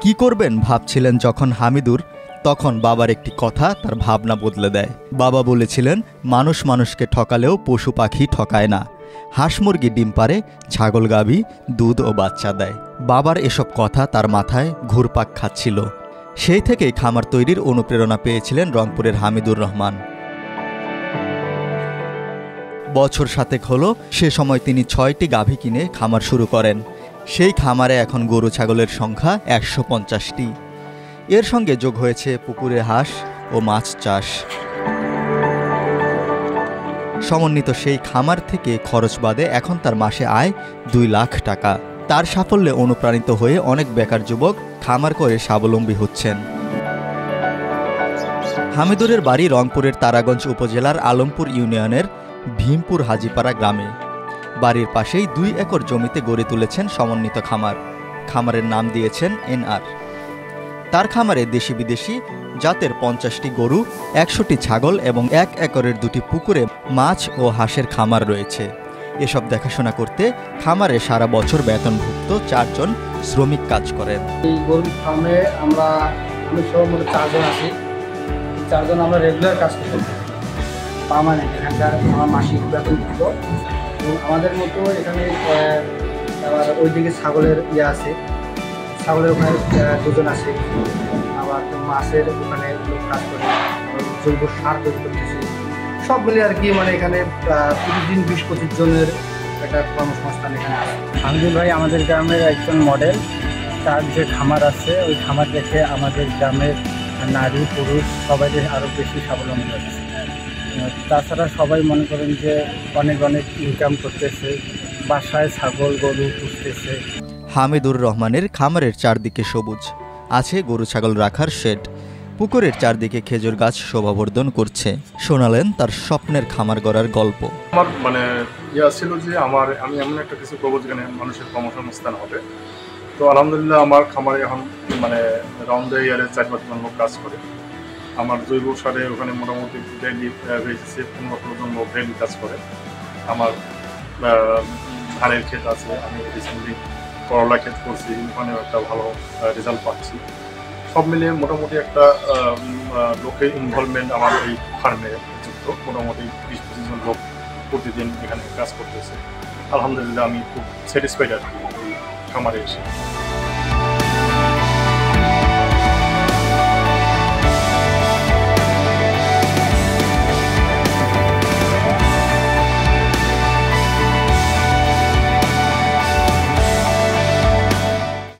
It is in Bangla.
কি করবেন ভাবছিলেন যখন হামিদুর, তখন বাবার একটি কথা তার ভাবনা বদলে দেয়। বাবা বলেছিলেন, মানুষ মানুষকে ঠকালেও পশু পাখি ঠকায় না। হাঁস মুরগি ডিম পারে, ছাগল গাভী দুধ ও বাচ্চা দেয়। বাবার এসব কথা তার মাথায় ঘুরপাক খাচ্ছিল। সেই থেকেই খামার তৈরির অনুপ্রেরণা পেয়েছিলেন রংপুরের হামিদুর রহমান। বছর 7 হলো সে সময় তিনি 6টি গাভী কিনে খামার শুরু করেন। সেই খামারে এখন গরু ছাগলের সংখ্যা 150টি। এর সঙ্গে যোগ হয়েছে পুকুরে হাঁস ও মাছ চাষ। সমন্বিত সেই খামার থেকে খরচ বাদে এখন তার মাসে আয় 2 লাখ টাকা। তার সাফল্যে অনুপ্রাণিত হয়ে অনেক বেকার যুবক খামার করে স্বাবলম্বী হচ্ছেন। হামিদুরের বাড়ি রংপুরের তারাগঞ্জ উপজেলার আলমপুর ইউনিয়নের ভীমপুর হাজিপাড়া গ্রামে। বাড়ির পাশেই 2 একর জমিতে গড়ে তুলেছেন সমন্বিত খামার। খামারের নাম দিয়েছেন এনআর। তার খামারে দেশি বিদেশি জাতের 50টি গরু, 100টি ছাগল এবং 1 একরের 2টি পুকুরে মাছ ও হাঁসের খামার রয়েছে। এসব দেখাশোনা করতে খামারে সারা বছর বেতনভুক্ত 4 জন শ্রমিক কাজ করেন। এই গরুর ফার্মে আমি সহ মোট 4 জন আছি। 4 জন আমরা রেগুলার কাজ করি, পার্মানেন্ট। এখানকার আমার মাসিক বেতনভুক্ত। এবং আমাদের মতো এখানে আবার ওইদিকে ছাগলের আছে, ছাগলের ওখানে 2 জন আছে। আবার মাছের ওখানে লোক কাজ করে, জৈব সার তৈরি করতেছে। সব মিলে আর কি, মানে এখানে প্রতিদিন 20-25 জনের একটা কর্মসংস্থান এখানে আছে। হামিদুল ভাই আমাদের গ্রামের একজন মডেল। তার যে খামার আছে, ওই খামার দেখে আমাদের গ্রামের নারী পুরুষ সবাই আরও বেশি স্বাবলম্বী হচ্ছে। তাছাড়া সবাই মনে করেন যে অনেক ইনকাম করতেছে, বাসায় ছাগল গরু পুষতেছে। হামিদুর রহমানের খামারের চারদিকে সবুজ, আছে গরু ছাগল রাখার শেড। পুকুরের চারদিকে খেজুর গাছ শোভাবর্ধন করছে। শোনালেন তার স্বপ্নের খামার গড়ার গল্প। আমার ছিল যে আমি এমন একটা কিছু করবো যেখানে মানুষের কর্মসংস্থান হবে। তো আলহামদুলিল্লাহ আমার খামারে এখন রাউন্ড দ্য ইয়ারে 4-5 জন লোক কাজ করে। আমার জৈব সারে ওখানে মোটামুটি ডেইলি 15-16 জন লোক ডেইলি কাজ করে। আমার ধানের ক্ষেত আছে, আমি রিসেন্টলি করলা ক্ষেত করছি, ওখানেও একটা ভালো রেজাল্ট পাচ্ছি। সব মিলিয়ে মোটামুটি একটা লোকের ইনভলভমেন্ট আমার এই ফার্মে যুক্ত। মোটামুটি 20-25 জন লোক প্রতিদিন এখানে কাজ করতেছে। আলহামদুলিল্লাহ আমি খুব স্যাটিসফাইড আর কি এই খামারে এসে।